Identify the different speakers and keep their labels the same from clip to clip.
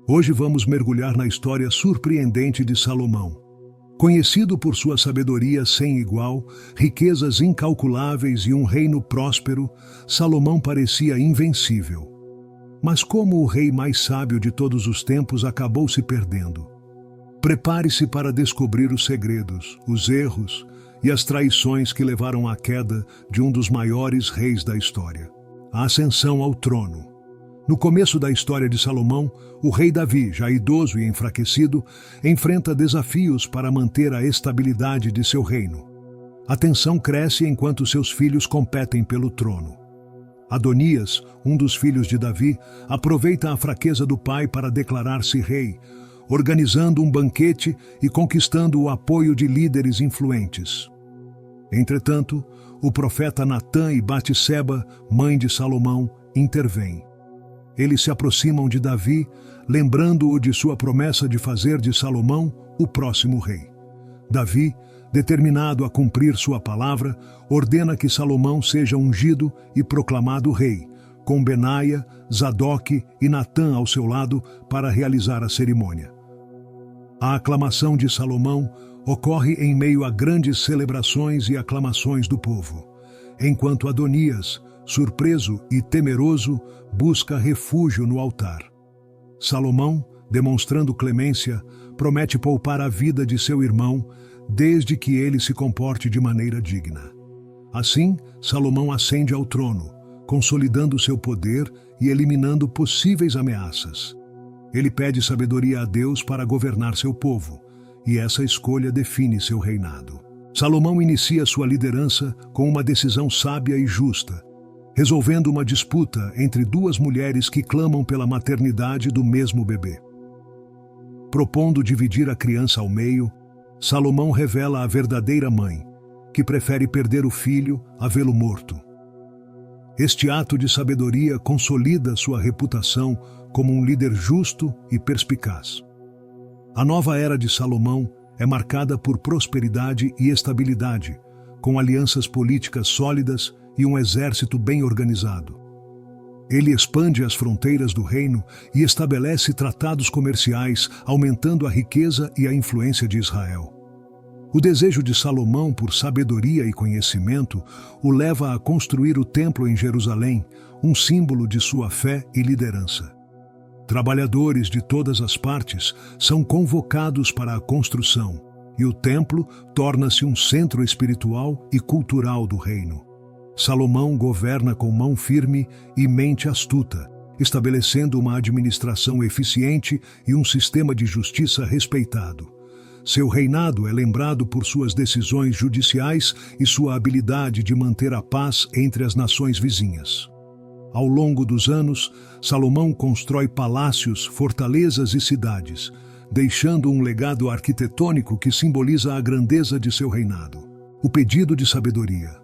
Speaker 1: Hoje vamos mergulhar na história surpreendente de Salomão. Conhecido por sua sabedoria sem igual, riquezas incalculáveis e um reino próspero, Salomão parecia invencível. Mas como o rei mais sábio de todos os tempos acabou se perdendo? Prepare-se para descobrir os segredos, os erros e as traições que levaram à queda de um dos maiores reis da história, a ascensão ao trono. No começo da história de Salomão, o rei Davi, já idoso e enfraquecido, enfrenta desafios para manter a estabilidade de seu reino. A tensão cresce enquanto seus filhos competem pelo trono. Adonias, um dos filhos de Davi, aproveita a fraqueza do pai para declarar-se rei, organizando um banquete e conquistando o apoio de líderes influentes. Entretanto, o profeta Natã e Batseba, mãe de Salomão, intervêm. Eles se aproximam de Davi, lembrando-o de sua promessa de fazer de Salomão o próximo rei. Davi, determinado a cumprir sua palavra, ordena que Salomão seja ungido e proclamado rei, com Benaia, Zadoque e Natã ao seu lado para realizar a cerimônia. A aclamação de Salomão ocorre em meio a grandes celebrações e aclamações do povo, enquanto Adonias, surpreso e temeroso, busca refúgio no altar. Salomão, demonstrando clemência, promete poupar a vida de seu irmão, desde que ele se comporte de maneira digna. Assim, Salomão ascende ao trono, consolidando seu poder e eliminando possíveis ameaças. Ele pede sabedoria a Deus para governar seu povo, e essa escolha define seu reinado. Salomão inicia sua liderança com uma decisão sábia e justa, resolvendo uma disputa entre duas mulheres que clamam pela maternidade do mesmo bebê. Propondo dividir a criança ao meio, Salomão revela a verdadeira mãe, que prefere perder o filho a vê-lo morto. Este ato de sabedoria consolida sua reputação como um líder justo e perspicaz. A nova era de Salomão é marcada por prosperidade e estabilidade, com alianças políticas sólidas e um exército bem organizado. Ele expande as fronteiras do reino e estabelece tratados comerciais, aumentando a riqueza e a influência de Israel. O desejo de Salomão por sabedoria e conhecimento o leva a construir o templo em Jerusalém, um símbolo de sua fé e liderança. Trabalhadores de todas as partes são convocados para a construção, e o templo torna-se um centro espiritual e cultural do reino. Salomão governa com mão firme e mente astuta, estabelecendo uma administração eficiente e um sistema de justiça respeitado. Seu reinado é lembrado por suas decisões judiciais e sua habilidade de manter a paz entre as nações vizinhas. Ao longo dos anos, Salomão constrói palácios, fortalezas e cidades, deixando um legado arquitetônico que simboliza a grandeza de seu reinado. O pedido de sabedoria.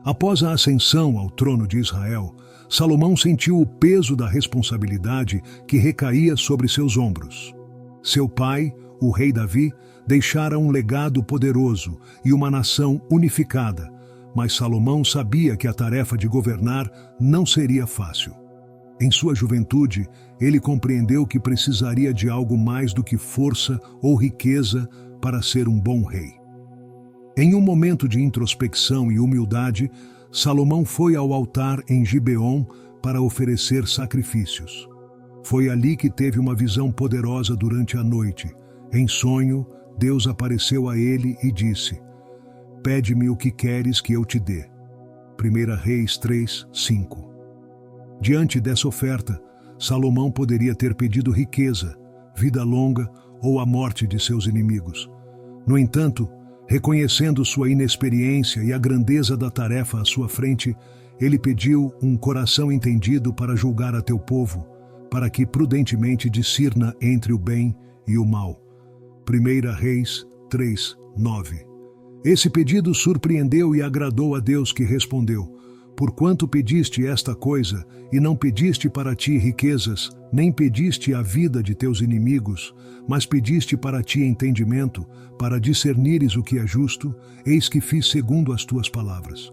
Speaker 1: Após a ascensão ao trono de Israel, Salomão sentiu o peso da responsabilidade que recaía sobre seus ombros. Seu pai, o rei Davi, deixara um legado poderoso e uma nação unificada, mas Salomão sabia que a tarefa de governar não seria fácil. Em sua juventude, ele compreendeu que precisaria de algo mais do que força ou riqueza para ser um bom rei. Em um momento de introspecção e humildade, Salomão foi ao altar em Gibeon para oferecer sacrifícios. Foi ali que teve uma visão poderosa durante a noite. Em sonho, Deus apareceu a ele e disse: "Pede-me o que queres que eu te dê." 1 Reis 3, 5. Diante dessa oferta, Salomão poderia ter pedido riqueza, vida longa ou a morte de seus inimigos. No entanto, reconhecendo sua inexperiência e a grandeza da tarefa à sua frente, ele pediu um coração entendido para julgar a teu povo, para que prudentemente discirna entre o bem e o mal. 1 Reis 3, 9. Esse pedido surpreendeu e agradou a Deus, que respondeu: "Porquanto pediste esta coisa, e não pediste para ti riquezas, nem pediste a vida de teus inimigos, mas pediste para ti entendimento, para discernires o que é justo, eis que fiz segundo as tuas palavras."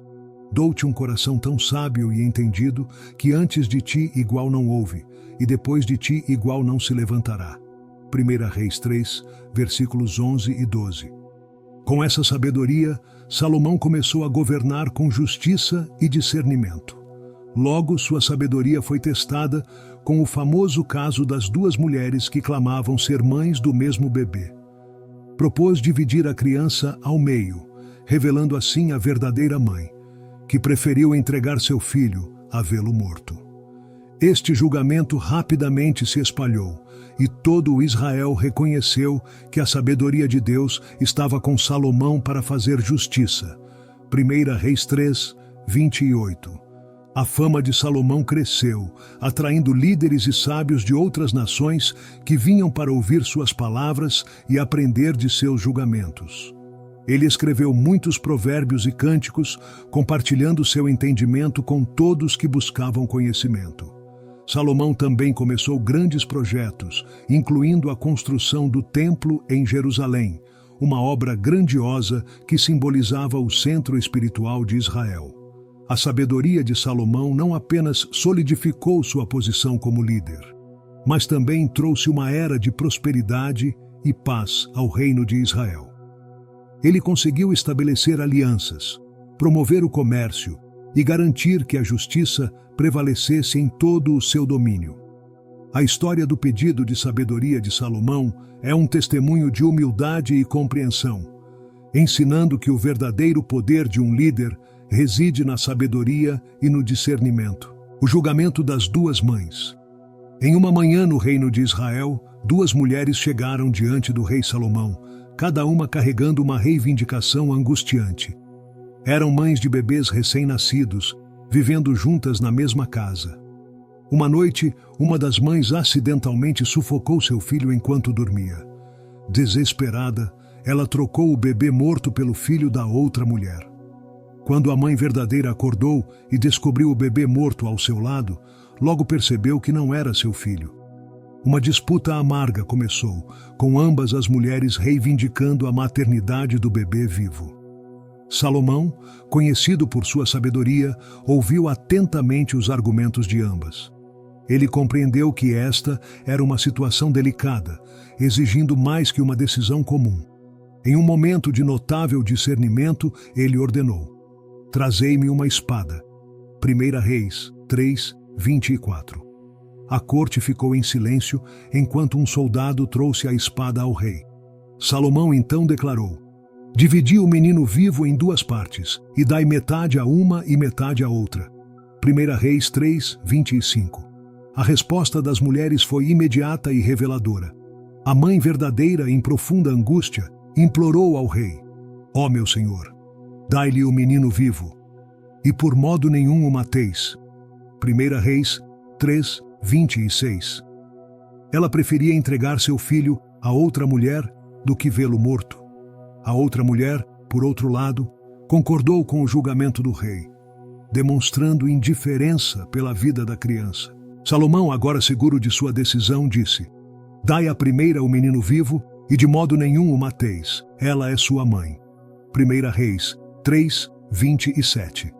Speaker 1: Dou-te um coração tão sábio e entendido que antes de ti igual não houve, e depois de ti igual não se levantará. 1 Reis 3, versículos 11 e 12. Com essa sabedoria, Salomão começou a governar com justiça e discernimento. Logo, sua sabedoria foi testada com o famoso caso das duas mulheres que clamavam ser mães do mesmo bebê. Propôs dividir a criança ao meio, revelando assim a verdadeira mãe, que preferiu entregar seu filho a vê-lo morto. Este julgamento rapidamente se espalhou, e todo o Israel reconheceu que a sabedoria de Deus estava com Salomão para fazer justiça. 1 Reis 3, 28. A fama de Salomão cresceu, atraindo líderes e sábios de outras nações que vinham para ouvir suas palavras e aprender de seus julgamentos. Ele escreveu muitos provérbios e cânticos, compartilhando seu entendimento com todos que buscavam conhecimento. Salomão também começou grandes projetos, incluindo a construção do Templo em Jerusalém, uma obra grandiosa que simbolizava o centro espiritual de Israel. A sabedoria de Salomão não apenas solidificou sua posição como líder, mas também trouxe uma era de prosperidade e paz ao reino de Israel. Ele conseguiu estabelecer alianças, promover o comércio e garantir que a justiça prevalecesse em todo o seu domínio. A história do pedido de sabedoria de Salomão é um testemunho de humildade e compreensão, ensinando que o verdadeiro poder de um líder reside na sabedoria e no discernimento. O julgamento das duas mães. Em uma manhã no reino de Israel, duas mulheres chegaram diante do rei Salomão, cada uma carregando uma reivindicação angustiante. Eram mães de bebês recém-nascidos, vivendo juntas na mesma casa. Uma noite, uma das mães acidentalmente sufocou seu filho enquanto dormia. Desesperada, ela trocou o bebê morto pelo filho da outra mulher. Quando a mãe verdadeira acordou e descobriu o bebê morto ao seu lado, logo percebeu que não era seu filho. Uma disputa amarga começou, com ambas as mulheres reivindicando a maternidade do bebê vivo. Salomão, conhecido por sua sabedoria, ouviu atentamente os argumentos de ambas. Ele compreendeu que esta era uma situação delicada, exigindo mais que uma decisão comum. Em um momento de notável discernimento, ele ordenou: "Trazei-me uma espada." 1 Reis 3, 24. A corte ficou em silêncio enquanto um soldado trouxe a espada ao rei. Salomão então declarou: "Dividi o menino vivo em duas partes, e dai metade a uma e metade a outra." 1 Reis 3, 25. A resposta das mulheres foi imediata e reveladora. A mãe verdadeira, em profunda angústia, implorou ao rei: "Ó meu senhor, dai-lhe o menino vivo, e por modo nenhum o mateis." 1 Reis 3, 26. Ela preferia entregar seu filho a outra mulher do que vê-lo morto. A outra mulher, por outro lado, concordou com o julgamento do rei, demonstrando indiferença pela vida da criança. Salomão, agora seguro de sua decisão, disse: "Dai à primeira o menino vivo, e de modo nenhum o mateis. Ela é sua mãe." 1 Reis 3, 27.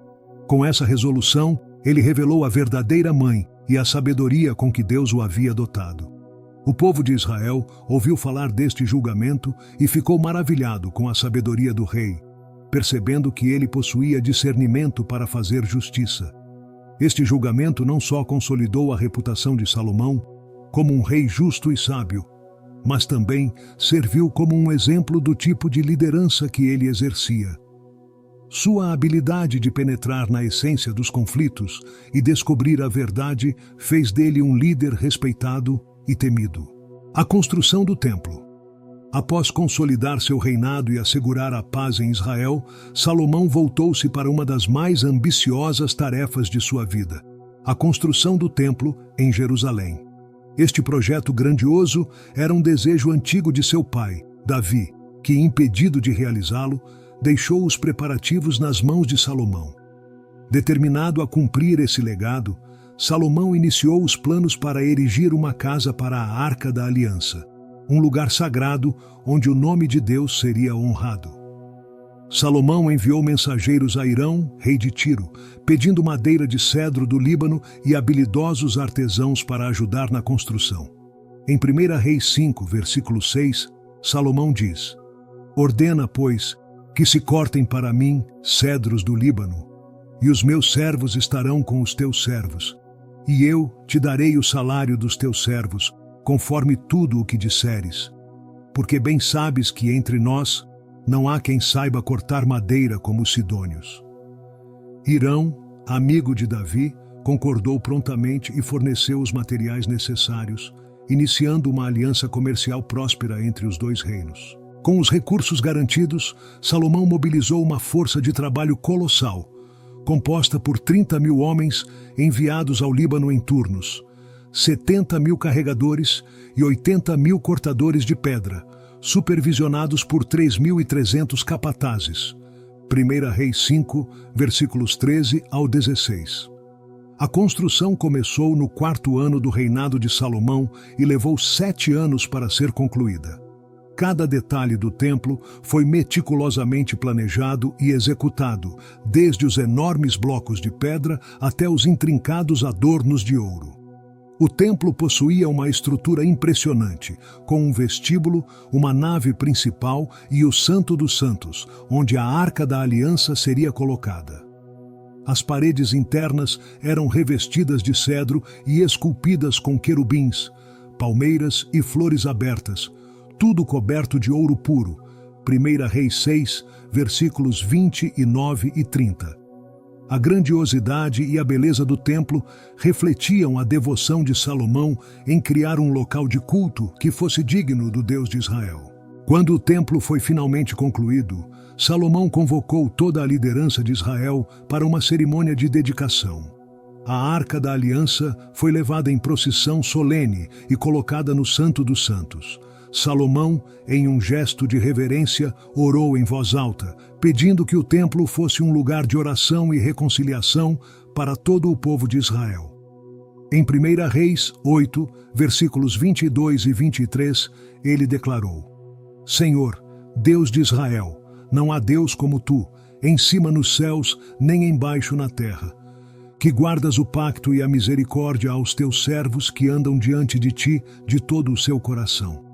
Speaker 1: Com essa resolução, ele revelou a verdadeira mãe e a sabedoria com que Deus o havia dotado. O povo de Israel ouviu falar deste julgamento e ficou maravilhado com a sabedoria do rei, percebendo que ele possuía discernimento para fazer justiça. Este julgamento não só consolidou a reputação de Salomão como um rei justo e sábio, mas também serviu como um exemplo do tipo de liderança que ele exercia. Sua habilidade de penetrar na essência dos conflitos e descobrir a verdade fez dele um líder respeitado e temido. A construção do templo. Após consolidar seu reinado e assegurar a paz em Israel, Salomão voltou-se para uma das mais ambiciosas tarefas de sua vida: a construção do templo em Jerusalém. Este projeto grandioso era um desejo antigo de seu pai, Davi, que, impedido de realizá-lo, deixou os preparativos nas mãos de Salomão. Determinado a cumprir esse legado, Salomão iniciou os planos para erigir uma casa para a Arca da Aliança, um lugar sagrado onde o nome de Deus seria honrado. Salomão enviou mensageiros a Hirão, rei de Tiro, pedindo madeira de cedro do Líbano e habilidosos artesãos para ajudar na construção. Em 1 Reis 5, versículo 6, Salomão diz: Ordena, pois, que se cortem para mim cedros do Líbano, e os meus servos estarão com os teus servos, e eu te darei o salário dos teus servos, conforme tudo o que disseres. Porque bem sabes que entre nós não há quem saiba cortar madeira como os sidônios. Hirão, amigo de Davi, concordou prontamente e forneceu os materiais necessários, iniciando uma aliança comercial próspera entre os dois reinos. Com os recursos garantidos, Salomão mobilizou uma força de trabalho colossal, composta por 30.000 homens enviados ao Líbano em turnos, 70.000 carregadores e 80.000 cortadores de pedra, supervisionados por 3.300 capatazes. 1 Reis 5, versículos 13 ao 16. A construção começou no 4º ano do reinado de Salomão e levou 7 anos para ser concluída. Cada detalhe do templo foi meticulosamente planejado e executado, desde os enormes blocos de pedra até os intrincados adornos de ouro. O templo possuía uma estrutura impressionante, com um vestíbulo, uma nave principal e o Santo dos Santos, onde a Arca da Aliança seria colocada. As paredes internas eram revestidas de cedro e esculpidas com querubins, palmeiras e flores abertas, tudo coberto de ouro puro. 1 Reis 6, versículos 29 e 30. A grandiosidade e a beleza do templo refletiam a devoção de Salomão em criar um local de culto que fosse digno do Deus de Israel. Quando o templo foi finalmente concluído, Salomão convocou toda a liderança de Israel para uma cerimônia de dedicação. A Arca da Aliança foi levada em procissão solene e colocada no Santo dos Santos. Salomão, em um gesto de reverência, orou em voz alta, pedindo que o templo fosse um lugar de oração e reconciliação para todo o povo de Israel. Em 1 Reis 8, versículos 22 e 23, ele declarou: Senhor, Deus de Israel, não há Deus como tu, em cima nos céus, nem embaixo na terra, que guardas o pacto e a misericórdia aos teus servos que andam diante de ti de todo o seu coração.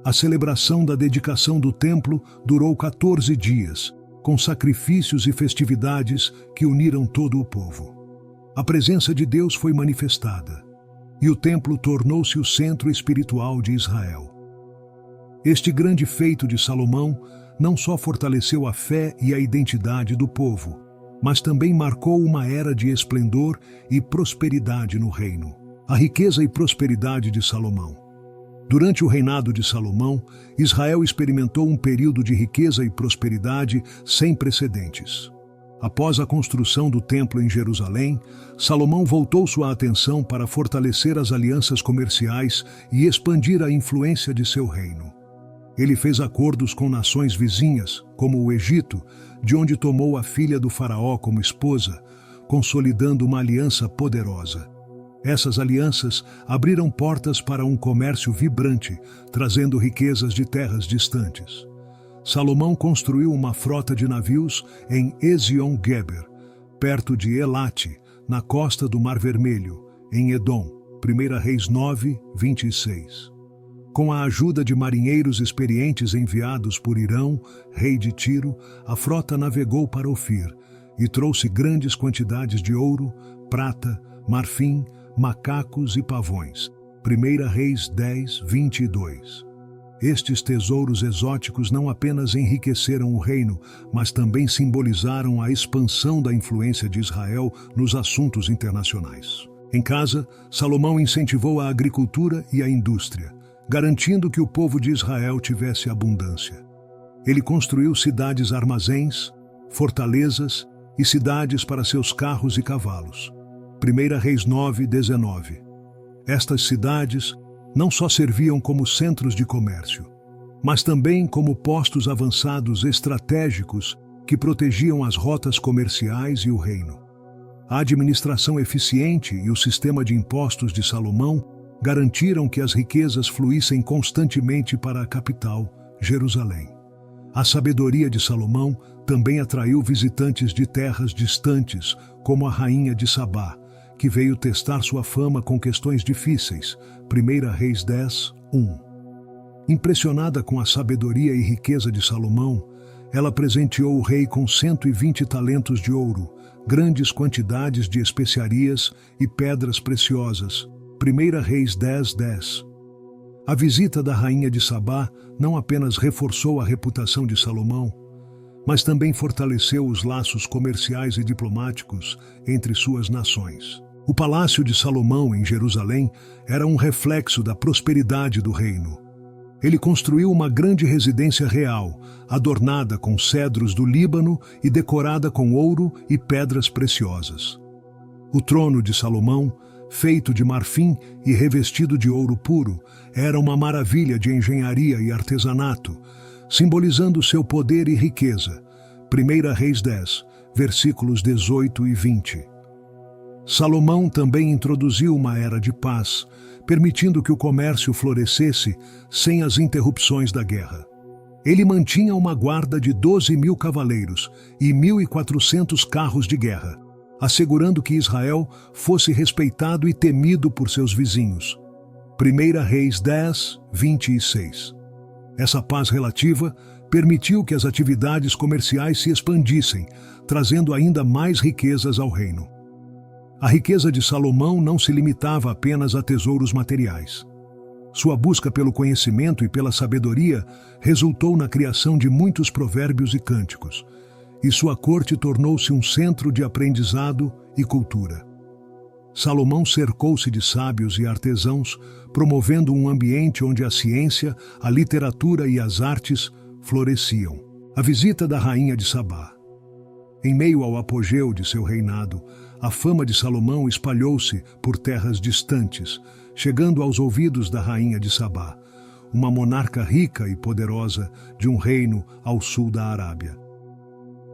Speaker 1: A celebração da dedicação do templo durou 14 dias, com sacrifícios e festividades que uniram todo o povo. A presença de Deus foi manifestada, e o templo tornou-se o centro espiritual de Israel. Este grande feito de Salomão não só fortaleceu a fé e a identidade do povo, mas também marcou uma era de esplendor e prosperidade no reino. A riqueza e prosperidade de Salomão. Durante o reinado de Salomão, Israel experimentou um período de riqueza e prosperidade sem precedentes. Após a construção do templo em Jerusalém, Salomão voltou sua atenção para fortalecer as alianças comerciais e expandir a influência de seu reino. Ele fez acordos com nações vizinhas, como o Egito, de onde tomou a filha do faraó como esposa, consolidando uma aliança poderosa. Essas alianças abriram portas para um comércio vibrante, trazendo riquezas de terras distantes. Salomão construiu uma frota de navios em Ezion-Geber, perto de Elate, na costa do Mar Vermelho, em Edom. 1 Reis 9, 26. Com a ajuda de marinheiros experientes enviados por Hirão, rei de Tiro, a frota navegou para Ofir e trouxe grandes quantidades de ouro, prata, marfim, macacos e pavões. 1 Reis 10, 22. Estes tesouros exóticos não apenas enriqueceram o reino, mas também simbolizaram a expansão da influência de Israel nos assuntos internacionais. Em casa, Salomão incentivou a agricultura e a indústria, garantindo que o povo de Israel tivesse abundância. Ele construiu cidades-armazéns, fortalezas e cidades para seus carros e cavalos. 1 Reis 9, 19. Estas cidades não só serviam como centros de comércio, mas também como postos avançados estratégicos que protegiam as rotas comerciais e o reino. A administração eficiente e o sistema de impostos de Salomão garantiram que as riquezas fluíssem constantemente para a capital, Jerusalém. A sabedoria de Salomão também atraiu visitantes de terras distantes, como a rainha de Sabá, que veio testar sua fama com questões difíceis. 1 Reis 10, 1. Impressionada com a sabedoria e riqueza de Salomão, ela presenteou o rei com 120 talentos de ouro, grandes quantidades de especiarias e pedras preciosas. 1 Reis 10, 10. A visita da rainha de Sabá não apenas reforçou a reputação de Salomão, mas também fortaleceu os laços comerciais e diplomáticos entre suas nações. O palácio de Salomão, em Jerusalém, era um reflexo da prosperidade do reino. Ele construiu uma grande residência real, adornada com cedros do Líbano e decorada com ouro e pedras preciosas. O trono de Salomão, feito de marfim e revestido de ouro puro, era uma maravilha de engenharia e artesanato, simbolizando seu poder e riqueza. 1 Reis 10, versículos 18 e 20. Salomão também introduziu uma era de paz, permitindo que o comércio florescesse sem as interrupções da guerra. Ele mantinha uma guarda de 12.000 cavaleiros e 1.400 carros de guerra, assegurando que Israel fosse respeitado e temido por seus vizinhos. 1 Reis 10, 26. Essa paz relativa permitiu que as atividades comerciais se expandissem, trazendo ainda mais riquezas ao reino. A riqueza de Salomão não se limitava apenas a tesouros materiais. Sua busca pelo conhecimento e pela sabedoria resultou na criação de muitos provérbios e cânticos, e sua corte tornou-se um centro de aprendizado e cultura. Salomão cercou-se de sábios e artesãos, promovendo um ambiente onde a ciência, a literatura e as artes floresciam. A visita da rainha de Sabá. Em meio ao apogeu de seu reinado, a fama de Salomão espalhou-se por terras distantes, chegando aos ouvidos da rainha de Sabá, uma monarca rica e poderosa de um reino ao sul da Arábia.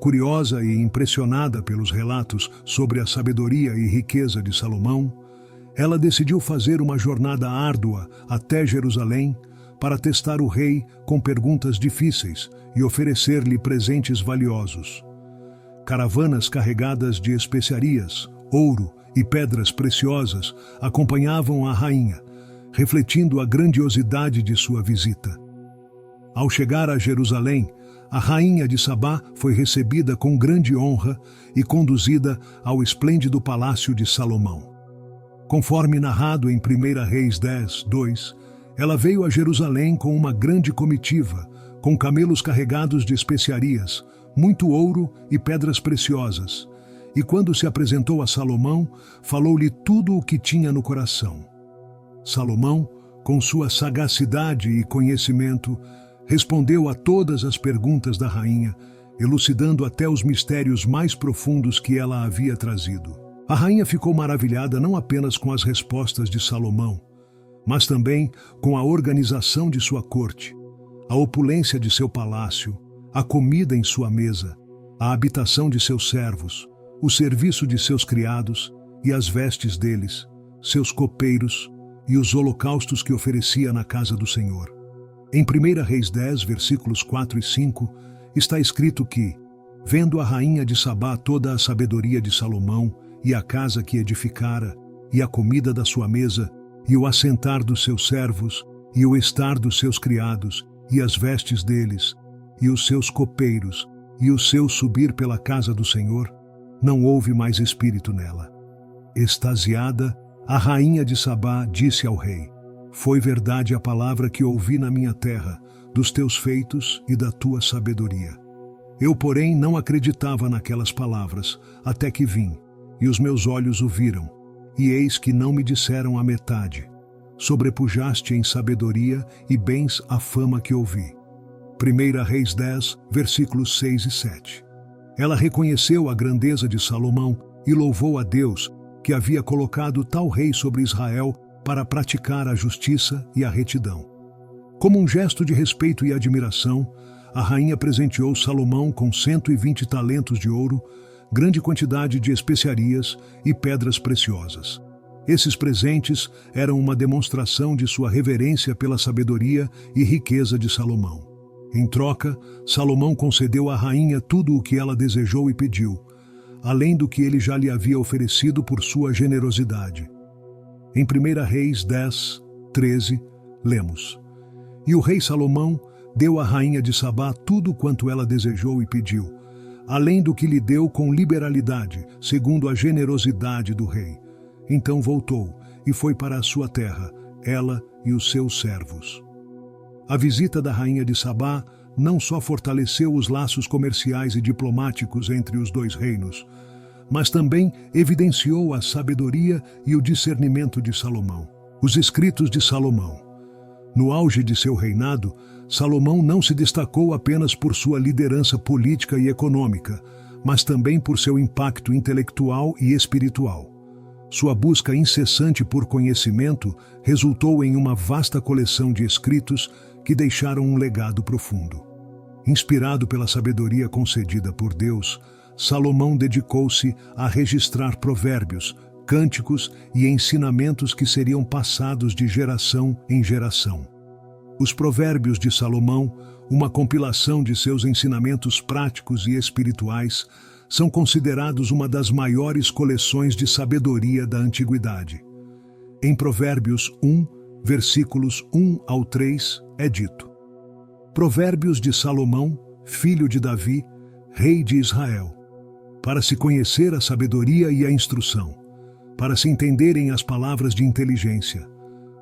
Speaker 1: Curiosa e impressionada pelos relatos sobre a sabedoria e riqueza de Salomão, ela decidiu fazer uma jornada árdua até Jerusalém para testar o rei com perguntas difíceis e oferecer-lhe presentes valiosos. Caravanas carregadas de especiarias, ouro e pedras preciosas acompanhavam a rainha, refletindo a grandiosidade de sua visita. Ao chegar a Jerusalém, a rainha de Sabá foi recebida com grande honra e conduzida ao esplêndido palácio de Salomão. Conforme narrado em 1 Reis 10, 2, ela veio a Jerusalém com uma grande comitiva, com camelos carregados de especiarias, muito ouro e pedras preciosas, e quando se apresentou a Salomão, falou-lhe tudo o que tinha no coração. Salomão, com sua sagacidade e conhecimento, respondeu a todas as perguntas da rainha, elucidando até os mistérios mais profundos que ela havia trazido. A rainha ficou maravilhada não apenas com as respostas de Salomão, mas também com a organização de sua corte, a opulência de seu palácio, a comida em sua mesa, a habitação de seus servos, o serviço de seus criados e as vestes deles, seus copeiros e os holocaustos que oferecia na casa do Senhor. Em 1 Reis 10, versículos 4 e 5, está escrito que, vendo a rainha de Sabá toda a sabedoria de Salomão e a casa que edificara, e a comida da sua mesa, e o assentar dos seus servos, e o estar dos seus criados, e as vestes deles, e os seus copeiros, e o seu subir pela casa do Senhor, não houve mais espírito nela. Extasiada, a rainha de Sabá disse ao rei: foi verdade a palavra que ouvi na minha terra, dos teus feitos e da tua sabedoria. Eu, porém, não acreditava naquelas palavras, até que vim, e os meus olhos o viram, e eis que não me disseram a metade. Sobrepujaste em sabedoria e bens a fama que ouvi. 1 Reis 10, versículos 6 e 7. Ela reconheceu a grandeza de Salomão e louvou a Deus, que havia colocado tal rei sobre Israel para praticar a justiça e a retidão. Como um gesto de respeito e admiração, a rainha presenteou Salomão com 120 talentos de ouro, grande quantidade de especiarias e pedras preciosas. Esses presentes eram uma demonstração de sua reverência pela sabedoria e riqueza de Salomão. Em troca, Salomão concedeu à rainha tudo o que ela desejou e pediu, além do que ele já lhe havia oferecido por sua generosidade. Em 1 Reis 10, 13, lemos: E o rei Salomão deu à rainha de Sabá tudo quanto ela desejou e pediu, além do que lhe deu com liberalidade, segundo a generosidade do rei. Então voltou e foi para a sua terra, ela e os seus servos. A visita da rainha de Sabá não só fortaleceu os laços comerciais e diplomáticos entre os dois reinos, mas também evidenciou a sabedoria e o discernimento de Salomão. Os escritos de Salomão. No auge de seu reinado, Salomão não se destacou apenas por sua liderança política e econômica, mas também por seu impacto intelectual e espiritual. Sua busca incessante por conhecimento resultou em uma vasta coleção de escritos que deixaram um legado profundo. Inspirado pela sabedoria concedida por Deus, Salomão dedicou-se a registrar provérbios, cânticos e ensinamentos que seriam passados de geração em geração. Os Provérbios de Salomão, uma compilação de seus ensinamentos práticos e espirituais, são considerados uma das maiores coleções de sabedoria da antiguidade. Em Provérbios 1, versículos 1 ao 3, é dito: Provérbios de Salomão, filho de Davi, rei de Israel, para se conhecer a sabedoria e a instrução, para se entenderem as palavras de inteligência,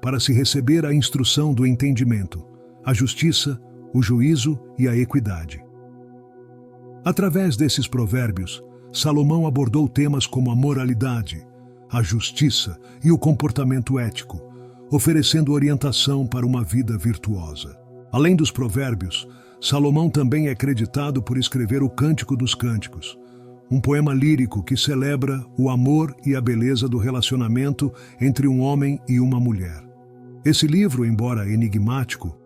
Speaker 1: para se receber a instrução do entendimento, a justiça, o juízo e a equidade. Através desses provérbios, Salomão abordou temas como a moralidade, a justiça e o comportamento ético, oferecendo orientação para uma vida virtuosa. Além dos provérbios, Salomão também é creditado por escrever o Cântico dos Cânticos, um poema lírico que celebra o amor e a beleza do relacionamento entre um homem e uma mulher. Esse livro, embora enigmático,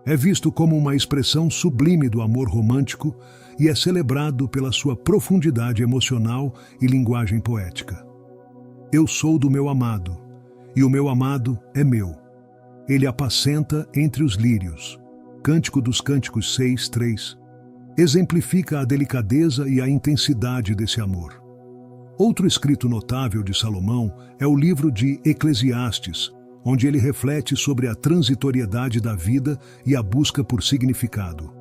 Speaker 1: é visto como uma expressão sublime do amor romântico e é celebrado pela sua profundidade emocional e linguagem poética. Eu sou do meu amado, e o meu amado é meu. Ele apacenta entre os lírios. Cântico dos Cânticos 6, 3. Exemplifica a delicadeza e a intensidade desse amor. Outro escrito notável de Salomão é o livro de Eclesiastes, onde ele reflete sobre a transitoriedade da vida e a busca por significado.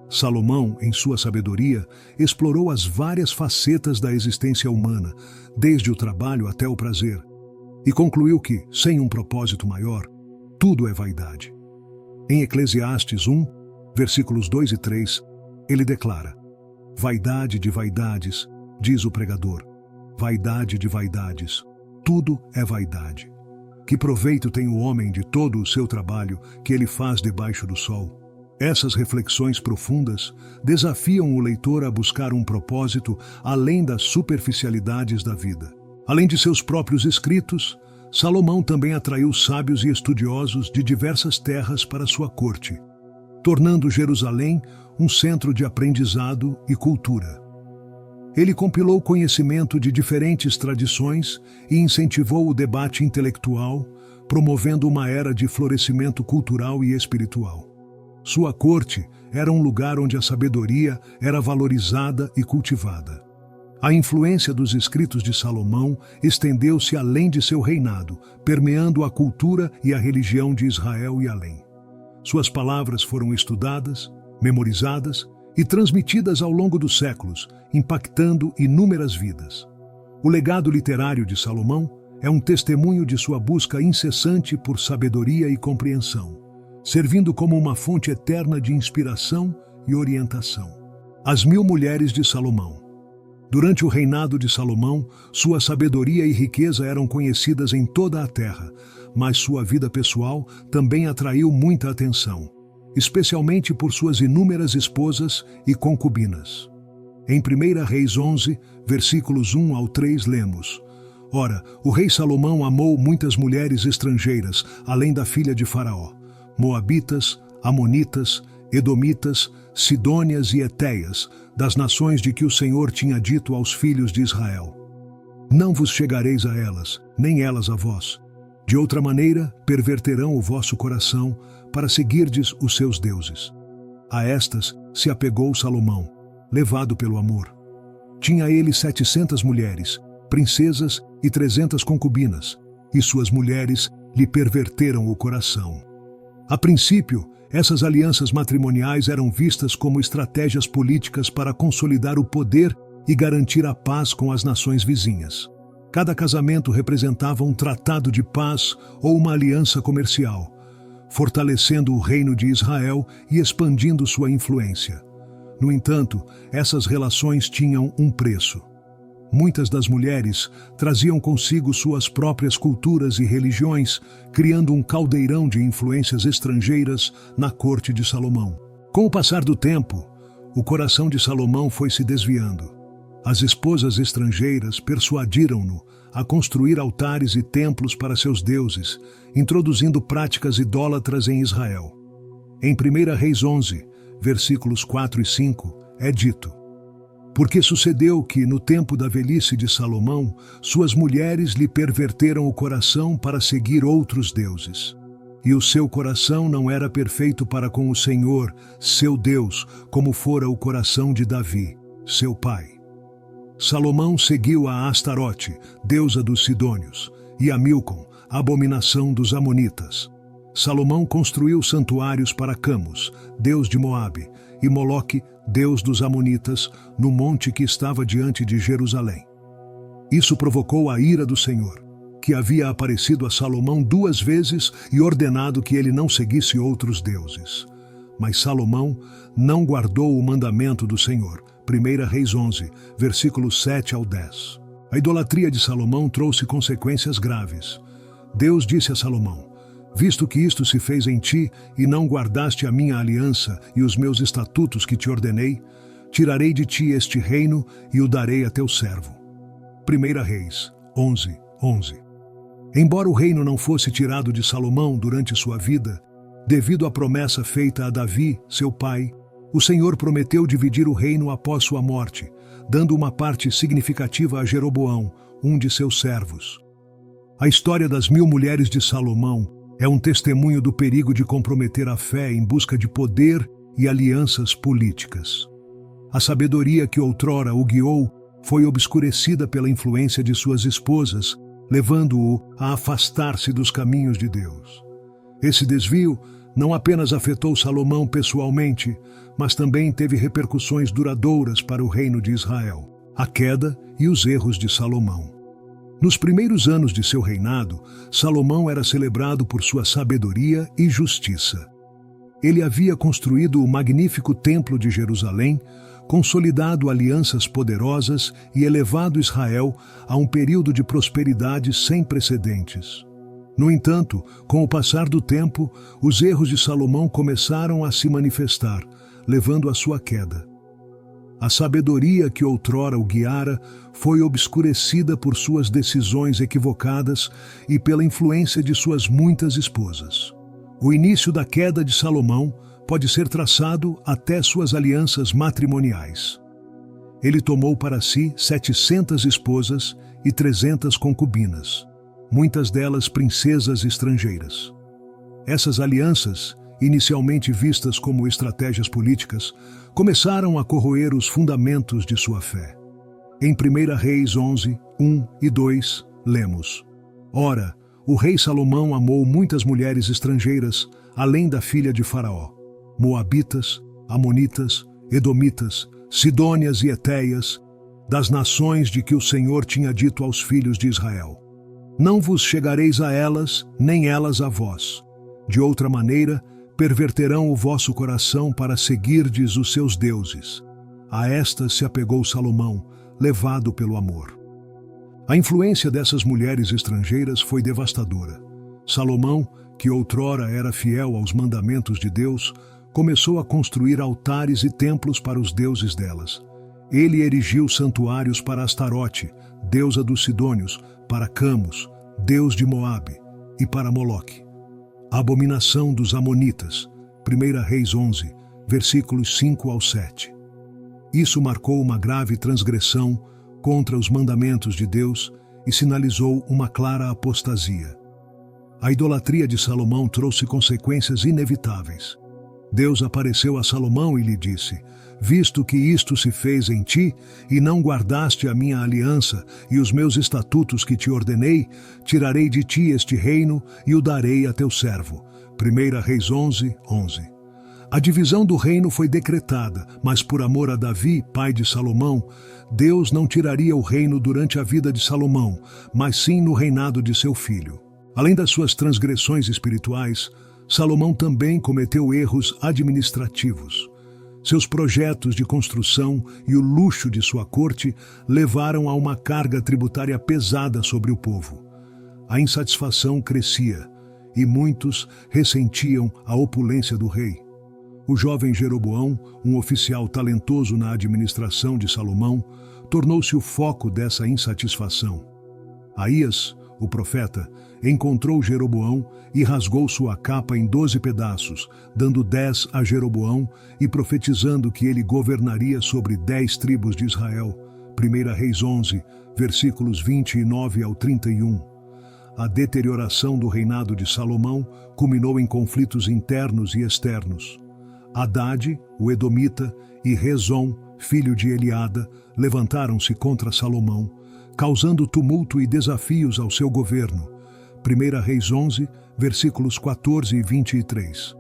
Speaker 1: Salomão, em sua sabedoria, explorou as várias facetas da existência humana, desde o trabalho até o prazer, e concluiu que, sem um propósito maior, tudo é vaidade. Em Eclesiastes 1, versículos 2 e 3, ele declara: Vaidade de vaidades, diz o pregador, vaidade de vaidades, tudo é vaidade. Que proveito tem o homem de todo o seu trabalho que ele faz debaixo do sol? Essas reflexões profundas desafiam o leitor a buscar um propósito além das superficialidades da vida. Além de seus próprios escritos, Salomão também atraiu sábios e estudiosos de diversas terras para sua corte, tornando Jerusalém um centro de aprendizado e cultura. Ele compilou conhecimento de diferentes tradições e incentivou o debate intelectual, promovendo uma era de florescimento cultural e espiritual. Sua corte era um lugar onde a sabedoria era valorizada e cultivada. A influência dos escritos de Salomão estendeu-se além de seu reinado, permeando a cultura e a religião de Israel e além. Suas palavras foram estudadas, memorizadas e transmitidas ao longo dos séculos, impactando inúmeras vidas. O legado literário de Salomão é um testemunho de sua busca incessante por sabedoria e compreensão, servindo como uma fonte eterna de inspiração e orientação. As 1000 mulheres de Salomão. Durante o reinado de Salomão, sua sabedoria e riqueza eram conhecidas em toda a terra, mas sua vida pessoal também atraiu muita atenção, especialmente por suas inúmeras esposas e concubinas. Em 1 Reis 11, versículos 1 ao 3, lemos: Ora, o rei Salomão amou muitas mulheres estrangeiras, além da filha de Faraó, moabitas, amonitas, edomitas, sidônias e etéias, das nações de que o Senhor tinha dito aos filhos de Israel: Não vos chegareis a elas, nem elas a vós. De outra maneira, perverterão o vosso coração para seguirdes os seus deuses. A estas se apegou Salomão, levado pelo amor. Tinha ele 700 mulheres, princesas e 300 concubinas, e suas mulheres lhe perverteram o coração. A princípio, essas alianças matrimoniais eram vistas como estratégias políticas para consolidar o poder e garantir a paz com as nações vizinhas. Cada casamento representava um tratado de paz ou uma aliança comercial, fortalecendo o reino de Israel e expandindo sua influência. No entanto, essas relações tinham um preço. Muitas das mulheres traziam consigo suas próprias culturas e religiões, criando um caldeirão de influências estrangeiras na corte de Salomão. Com o passar do tempo, o coração de Salomão foi se desviando. As esposas estrangeiras persuadiram-no a construir altares e templos para seus deuses, introduzindo práticas idólatras em Israel. Em 1 Reis 11, versículos 4 e 5, é dito: porque sucedeu que, no tempo da velhice de Salomão, suas mulheres lhe perverteram o coração para seguir outros deuses. E o seu coração não era perfeito para com o Senhor, seu Deus, como fora o coração de Davi, seu pai. Salomão seguiu a Astarote, deusa dos Sidônios, e a Milcom, abominação dos Amonitas. Salomão construiu santuários para Camus, deus de Moabe, e Moloque, deus dos Amonitas, no monte que estava diante de Jerusalém. Isso provocou a ira do Senhor, que havia aparecido a Salomão 2 vezes e ordenado que ele não seguisse outros deuses. Mas Salomão não guardou o mandamento do Senhor. 1 Reis 11, versículos 7 ao 10. A idolatria de Salomão trouxe consequências graves. Deus disse a Salomão: visto que isto se fez em ti, e não guardaste a minha aliança e os meus estatutos que te ordenei, tirarei de ti este reino e o darei a teu servo. 1 Reis 11, 11. Embora o reino não fosse tirado de Salomão durante sua vida, devido à promessa feita a Davi, seu pai, o Senhor prometeu dividir o reino após sua morte, dando uma parte significativa a Jeroboão, um de seus servos. A história das 1000 mulheres de Salomão é um testemunho do perigo de comprometer a fé em busca de poder e alianças políticas. A sabedoria que outrora o guiou foi obscurecida pela influência de suas esposas, levando-o a afastar-se dos caminhos de Deus. Esse desvio não apenas afetou Salomão pessoalmente, mas também teve repercussões duradouras para o reino de Israel, a queda e os erros de Salomão. Nos primeiros anos de seu reinado, Salomão era celebrado por sua sabedoria e justiça. Ele havia construído o magnífico Templo de Jerusalém, consolidado alianças poderosas e elevado Israel a um período de prosperidade sem precedentes. No entanto, com o passar do tempo, os erros de Salomão começaram a se manifestar, levando à sua queda. A sabedoria que outrora o guiara foi obscurecida por suas decisões equivocadas e pela influência de suas muitas esposas. O início da queda de Salomão pode ser traçado até suas alianças matrimoniais. Ele tomou para si 700 esposas e 300 concubinas, muitas delas princesas estrangeiras. Essas alianças, inicialmente vistas como estratégias políticas, começaram a corroer os fundamentos de sua fé. Em 1 Reis 11, 1 e 2, lemos: ora, o rei Salomão amou muitas mulheres estrangeiras, além da filha de Faraó, moabitas, amonitas, edomitas, sidônias e etéias, das nações de que o Senhor tinha dito aos filhos de Israel: não vos chegareis a elas, nem elas a vós. De outra maneira, perverterão o vosso coração para seguirdes os seus deuses. A estas se apegou Salomão, levado pelo amor. A influência dessas mulheres estrangeiras foi devastadora. Salomão, que outrora era fiel aos mandamentos de Deus, começou a construir altares e templos para os deuses delas. Ele erigiu santuários para Astarote, deusa dos Sidônios, para Camus, deus de Moabe, e para Moloque, a abominação dos Amonitas. 1 Reis 11, versículos 5 ao 7. Isso marcou uma grave transgressão contra os mandamentos de Deus e sinalizou uma clara apostasia. A idolatria de Salomão trouxe consequências inevitáveis. Deus apareceu a Salomão e lhe disse: visto que isto se fez em ti, e não guardaste a minha aliança e os meus estatutos que te ordenei, tirarei de ti este reino e o darei a teu servo. 1 Reis 11, 11. A divisão do reino foi decretada, mas por amor a Davi, pai de Salomão, Deus não tiraria o reino durante a vida de Salomão, mas sim no reinado de seu filho. Além das suas transgressões espirituais, Salomão também cometeu erros administrativos. Seus projetos de construção e o luxo de sua corte levaram a uma carga tributária pesada sobre o povo. A insatisfação crescia e muitos ressentiam a opulência do rei. O jovem Jeroboão, um oficial talentoso na administração de Salomão, tornou-se o foco dessa insatisfação. Aías, o profeta, encontrou Jeroboão e rasgou sua capa em 12 pedaços, dando 10 a Jeroboão e profetizando que ele governaria sobre 10 tribos de Israel. 1 Reis 11, versículos 29 ao 31. A deterioração do reinado de Salomão culminou em conflitos internos e externos. Haddad, o edomita, e Rezon, filho de Eliada, levantaram-se contra Salomão, causando tumulto e desafios ao seu governo. 1 Reis 11, versículos 14 e 23.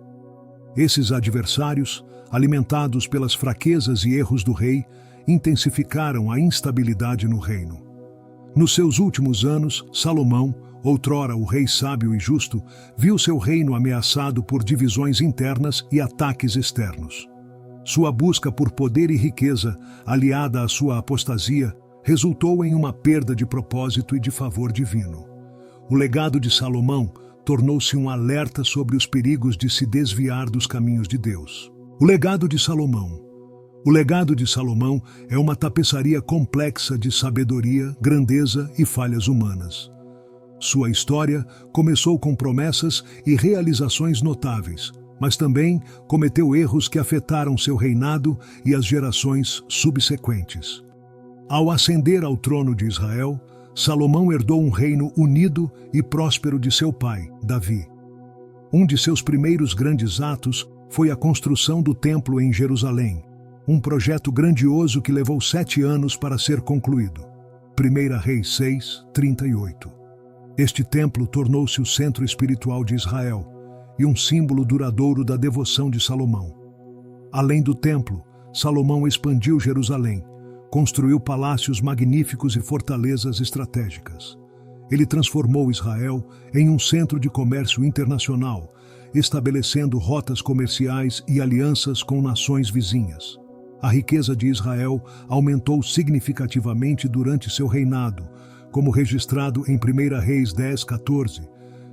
Speaker 1: Esses adversários, alimentados pelas fraquezas e erros do rei, intensificaram a instabilidade no reino. Nos seus últimos anos, Salomão, outrora o rei sábio e justo, viu seu reino ameaçado por divisões internas e ataques externos. Sua busca por poder e riqueza, aliada à sua apostasia, resultou em uma perda de propósito e de favor divino. O legado de Salomão tornou-se um alerta sobre os perigos de se desviar dos caminhos de Deus. O legado de Salomão. O legado de Salomão é uma tapeçaria complexa de sabedoria, grandeza e falhas humanas. Sua história começou com promessas e realizações notáveis, mas também cometeu erros que afetaram seu reinado e as gerações subsequentes. Ao ascender ao trono de Israel, Salomão herdou um reino unido e próspero de seu pai, Davi. Um de seus primeiros grandes atos foi a construção do templo em Jerusalém, um projeto grandioso que levou 7 anos para ser concluído. 1 Reis 6, 38. Este templo tornou-se o centro espiritual de Israel e um símbolo duradouro da devoção de Salomão. Além do templo, Salomão expandiu Jerusalém, construiu palácios magníficos e fortalezas estratégicas. Ele transformou Israel em um centro de comércio internacional, estabelecendo rotas comerciais e alianças com nações vizinhas. A riqueza de Israel aumentou significativamente durante seu reinado, como registrado em 1 Reis 10, 14,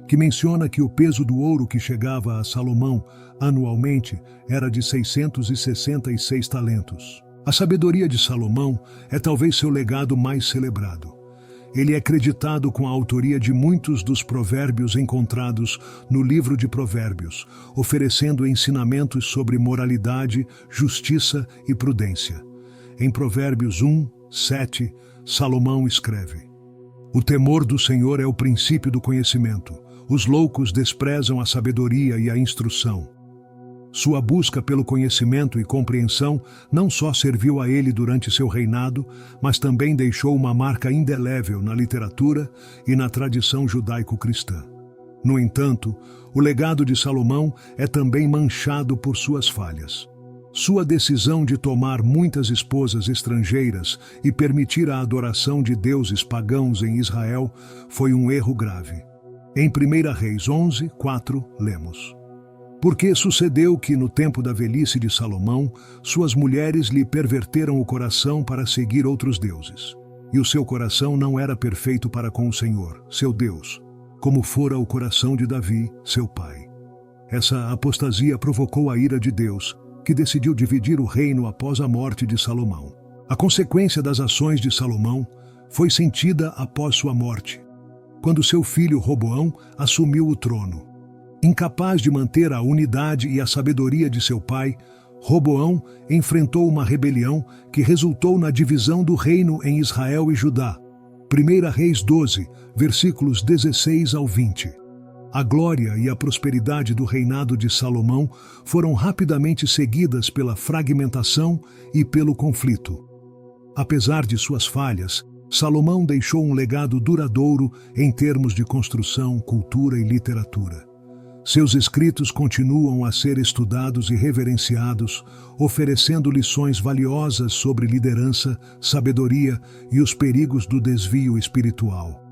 Speaker 1: que menciona que o peso do ouro que chegava a Salomão anualmente era de 666 talentos. A sabedoria de Salomão é talvez seu legado mais celebrado. Ele é creditado com a autoria de muitos dos provérbios encontrados no livro de Provérbios, oferecendo ensinamentos sobre moralidade, justiça e prudência. Em Provérbios 1, 7, Salomão escreve: o temor do Senhor é o princípio do conhecimento. Os loucos desprezam a sabedoria e a instrução. Sua busca pelo conhecimento e compreensão não só serviu a ele durante seu reinado, mas também deixou uma marca indelével na literatura e na tradição judaico-cristã. No entanto, o legado de Salomão é também manchado por suas falhas. Sua decisão de tomar muitas esposas estrangeiras e permitir a adoração de deuses pagãos em Israel foi um erro grave. Em 1 Reis 11, 4, lemos: porque sucedeu que, no tempo da velhice de Salomão, suas mulheres lhe perverteram o coração para seguir outros deuses. E o seu coração não era perfeito para com o Senhor, seu Deus, como fora o coração de Davi, seu pai. Essa apostasia provocou a ira de Deus, que decidiu dividir o reino após a morte de Salomão. A consequência das ações de Salomão foi sentida após sua morte, quando seu filho Roboão assumiu o trono. Incapaz de manter a unidade e a sabedoria de seu pai, Roboão enfrentou uma rebelião que resultou na divisão do reino em Israel e Judá. 1 Reis 12, versículos 16 ao 20. A glória e a prosperidade do reinado de Salomão foram rapidamente seguidas pela fragmentação e pelo conflito. Apesar de suas falhas, Salomão deixou um legado duradouro em termos de construção, cultura e literatura. Seus escritos continuam a ser estudados e reverenciados, oferecendo lições valiosas sobre liderança, sabedoria e os perigos do desvio espiritual.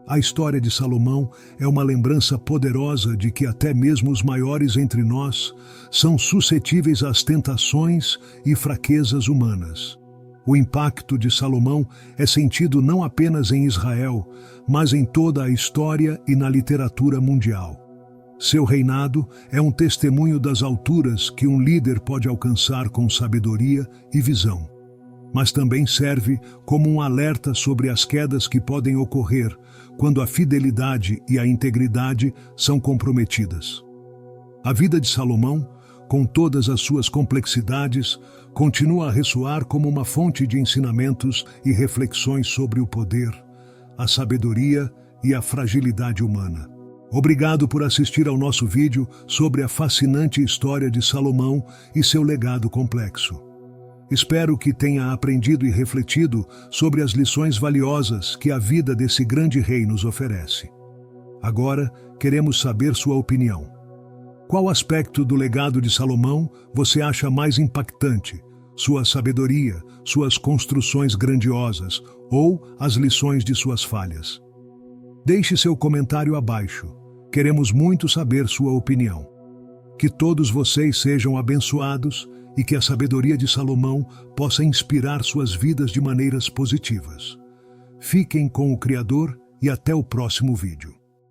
Speaker 1: A história de Salomão é uma lembrança poderosa de que até mesmo os maiores entre nós são suscetíveis às tentações e fraquezas humanas. O impacto de Salomão é sentido não apenas em Israel, mas em toda a história e na literatura mundial. Seu reinado é um testemunho das alturas que um líder pode alcançar com sabedoria e visão, mas também serve como um alerta sobre as quedas que podem ocorrer quando a fidelidade e a integridade são comprometidas. A vida de Salomão, com todas as suas complexidades, continua a ressoar como uma fonte de ensinamentos e reflexões sobre o poder, a sabedoria e a fragilidade humana. Obrigado por assistir ao nosso vídeo sobre a fascinante história de Salomão e seu legado complexo. Espero que tenha aprendido e refletido sobre as lições valiosas que a vida desse grande rei nos oferece. Agora, queremos saber sua opinião. Qual aspecto do legado de Salomão você acha mais impactante? Sua sabedoria, suas construções grandiosas ou as lições de suas falhas? Deixe seu comentário abaixo. Queremos muito saber sua opinião. Que todos vocês sejam abençoados e que a sabedoria de Salomão possa inspirar suas vidas de maneiras positivas. Fiquem com o Criador e até o próximo vídeo.